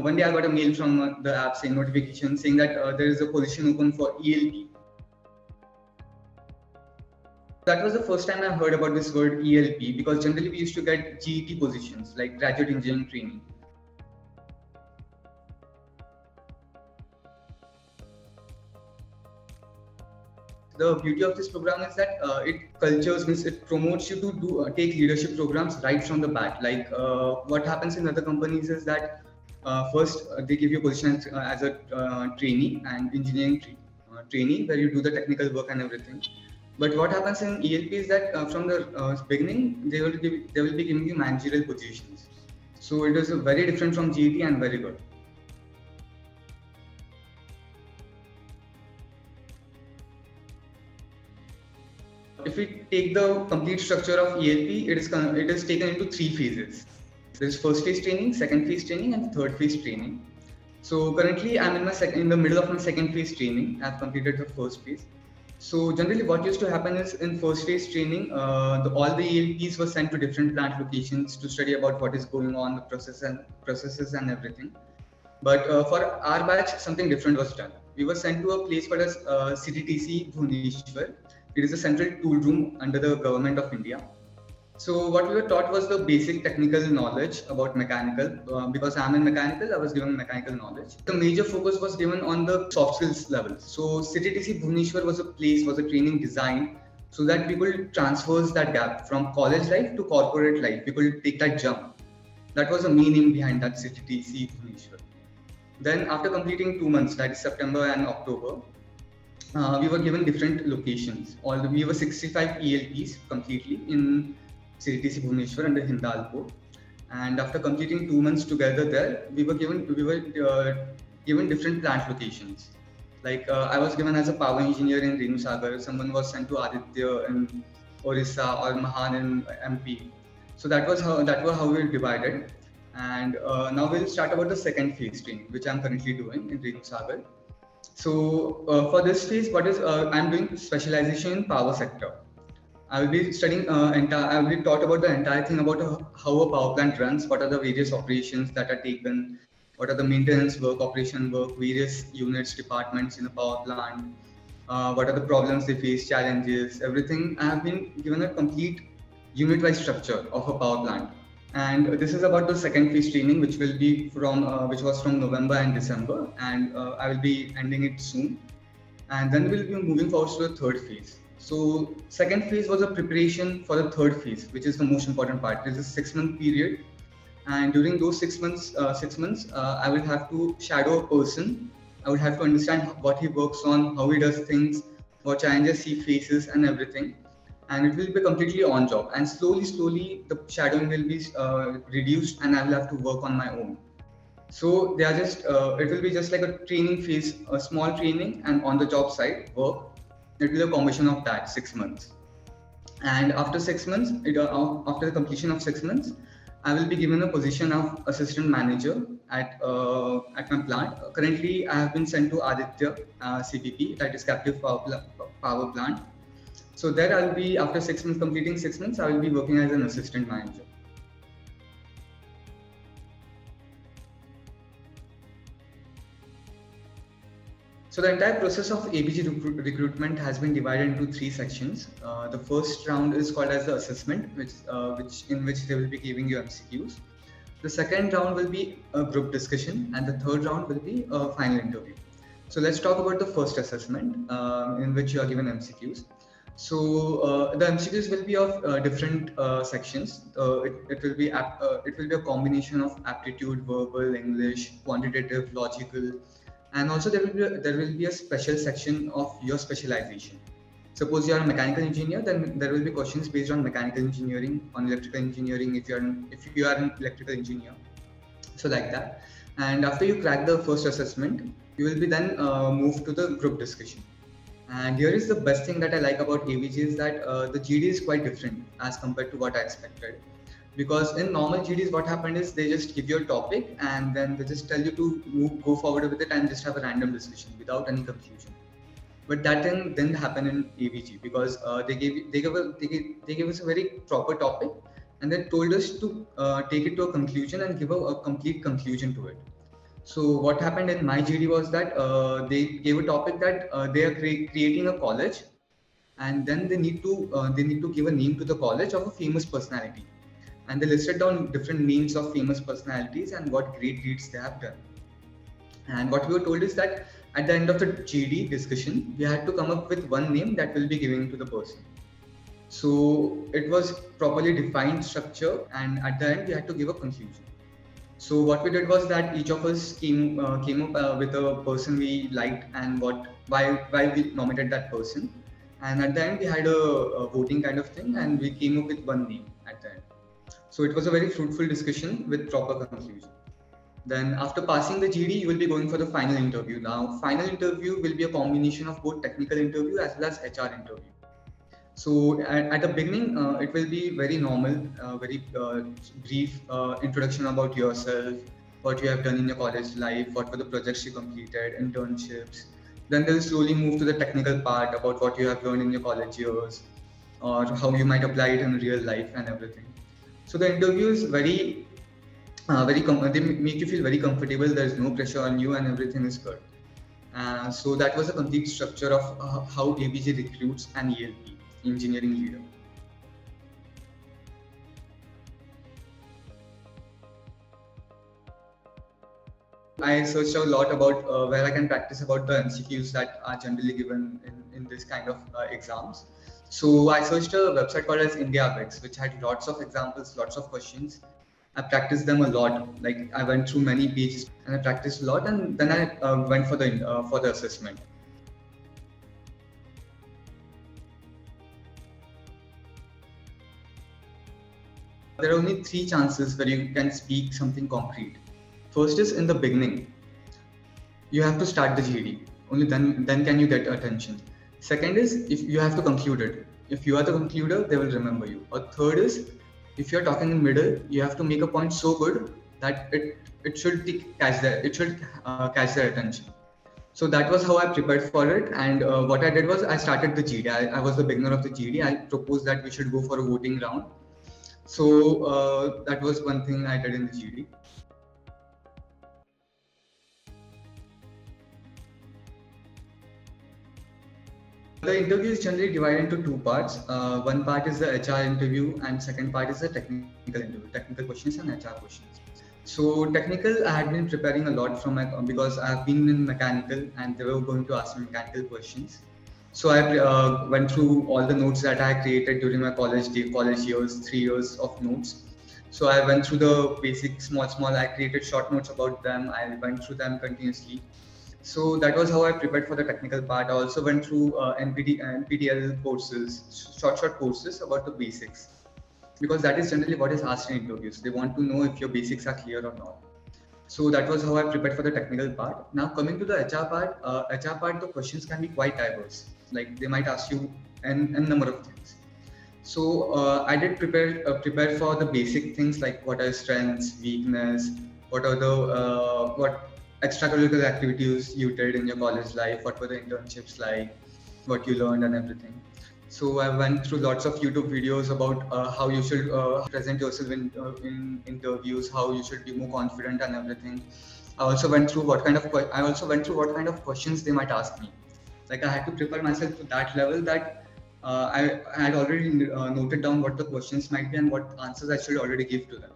One day I got a mail from the app saying notification saying that there is a position open for ELP. That was the first time I heard about this word ELP, because generally we used to get GET positions like graduate engineering training. The beauty of this program is that it promotes you to take leadership programs right from the bat. Like what happens in other companies is that first they give you a position as a trainee and engineering trainee, where you do the technical work and everything. But what happens in ELP is that from the beginning they will be giving you managerial positions. So it is very different from GET and very good. If we take the complete structure of ELP, it is taken into 3 phases. There is first phase training, second phase training, and third phase training. So currently, I'm in the middle of my second phase training. I've completed the first phase. So generally, what used to happen is in first phase training, all the ELPs were sent to different plant locations to study about what is going on, the processes and everything. But for our batch, something different was done. We were sent to a place called as CTTC Bhubaneswar. It is a central tool room under the government of India. So what we were taught was the basic technical knowledge about mechanical. Because I'm in mechanical, I was given mechanical knowledge. The major focus was given on the soft skills level. So CTTC Bhubaneswar was a training designed so that people transfers that gap from college life to corporate life. People take that jump. That was the main aim behind that CTTC Bhubaneswar. Then after completing 2 months, that is September and October, we were given different locations. We were 65 ELPs completely in CTTC Bhubaneswar under Hindalco. And after completing 2 months together there, we were given different plant locations. Like I was given as a power engineer in Renu Sagar. Someone was sent to Aditya in Orissa or Mahan in MP. So that was how we were divided. And now we'll start about the second phase training, which I'm currently doing in Renu Sagar. So for this phase, I'm doing specialization in power sector. I will be studying I will be taught about the entire thing about how a power plant runs, what are the various operations that are taken, what are the maintenance work, operation work, various units, departments in a power plant, what are the problems they face, challenges, everything. I have been given a complete unit-wise structure of a power plant. And this is about the second phase training, which was from November and December, and I will be ending it soon. And then we'll be moving forward to the third phase. So second phase was a preparation for the third phase, which is the most important part. This is a 6-month period, and during those 6 months, I will have to shadow a person. I would have to understand what he works on, how he does things, what challenges he faces, and everything. And it will be completely on job, and slowly the shadowing will be reduced, and I will have to work on my own. So they are it will be just like a training phase, a small training and on the job side work. It will be a combination of that 6 months. And after 6 months, after the completion of 6 months, I will be given a position of assistant manager at my plant. Currently, I have been sent to Aditya CPP, that is captive power plant. So there I will be, after 6 months, completing 6 months, I will be working as an assistant manager. So the entire process of ABG recruitment has been divided into 3 sections. The first round is called as the assessment, in which they will be giving you MCQs. The second round will be a group discussion, and the third round will be a final interview. So let's talk about the first assessment, in which you are given MCQs. So the MCQs will be of different sections. It will be a combination of aptitude, verbal, English, quantitative, logical, and also there will be a special section of your specialization. Suppose you are a mechanical engineer, then there will be questions based on mechanical engineering, on electrical engineering if you are an electrical engineer. So like that. And after you crack the first assessment, you will be then moved to the group discussion. And here is the best thing that I like about ABG is that the GD is quite different as compared to what I expected. Because in normal GDs, what happened is they just give you a topic and then they just tell you to go forward with it and just have a random discussion without any confusion. But that didn't happen in ABG because they gave us a very proper topic and they told us to take it to a conclusion and give a complete conclusion to it. So what happened in my GD was that they gave a topic that they are creating a college, and then they need to give a name to the college of a famous personality, and they listed down different names of famous personalities and what great deeds they have done. And what we were told is that at the end of the GD discussion, we had to come up with one name that will be given to the person. So it was properly defined structure, and at the end we had to give a conclusion. So what we did was that each of us came up with a person we liked and why we nominated that person, and at the end we had a voting kind of thing, and we came up with one name at the end. So it was a very fruitful discussion with proper conclusion. Then after passing the GD, you will be going for the final interview. Now, final interview will be a combination of both technical interview as well as HR interview. So at the beginning, it will be very normal, very brief introduction about yourself, what you have done in your college life, what were the projects you completed, internships. Then they'll slowly move to the technical part about what you have learned in your college years, or how you might apply it in real life and everything. So the interview is they make you feel very comfortable. There's no pressure on you, and everything is good. So that was a complete structure of how ABG recruits an ELP, engineering leader. I searched a lot about where I can practice about the MCQs that are generally given in this kind of exams. So I searched a website called as IndiaVex, which had lots of examples, lots of questions. I practiced them a lot. Like I went through many pages and I practiced a lot, and then I went for the assessment. There are only three chances where you can speak something concrete. First is in the beginning. You have to start the GD. Only then can you get attention. Second is if you have to conclude it. If you are the concluder, they will remember you. Or third is if you're talking in middle, you have to make a point so good that it should catch their attention. So that was how I prepared for it. And what I did was I started the GD. I was the beginner of the GD. I proposed that we should go for a voting round. So that was one thing I did in the GD. The interview is generally divided into two parts. One part is the HR interview, and second part is the technical interview, technical questions and HR questions. So technical, I had been preparing a lot because I have been in mechanical, and they were going to ask me mechanical questions. So I went through all the notes that I created during my college years, 3 years of notes. So I went through the basic small. I created short notes about them. I went through them continuously. So that was how I prepared for the technical part. I also went through NPTEL courses, short courses about the basics, because that is generally what is asked in interviews. They want to know if your basics are clear or not. So that was how I prepared for the technical part. Now coming to the HR part, the questions can be quite diverse. Like they might ask you n number of things. So I did prepare for the basic things like what are strengths, weakness, what are the what extracurricular activities you did in your college life, what were the internships like, what you learned and everything. So I went through lots of YouTube videos about how you should present yourself in interviews, how you should be more confident and everything. I also went through what kind of questions they might ask me. Like I had to prepare myself to that level that I had already noted down what the questions might be and what answers I should already give to them.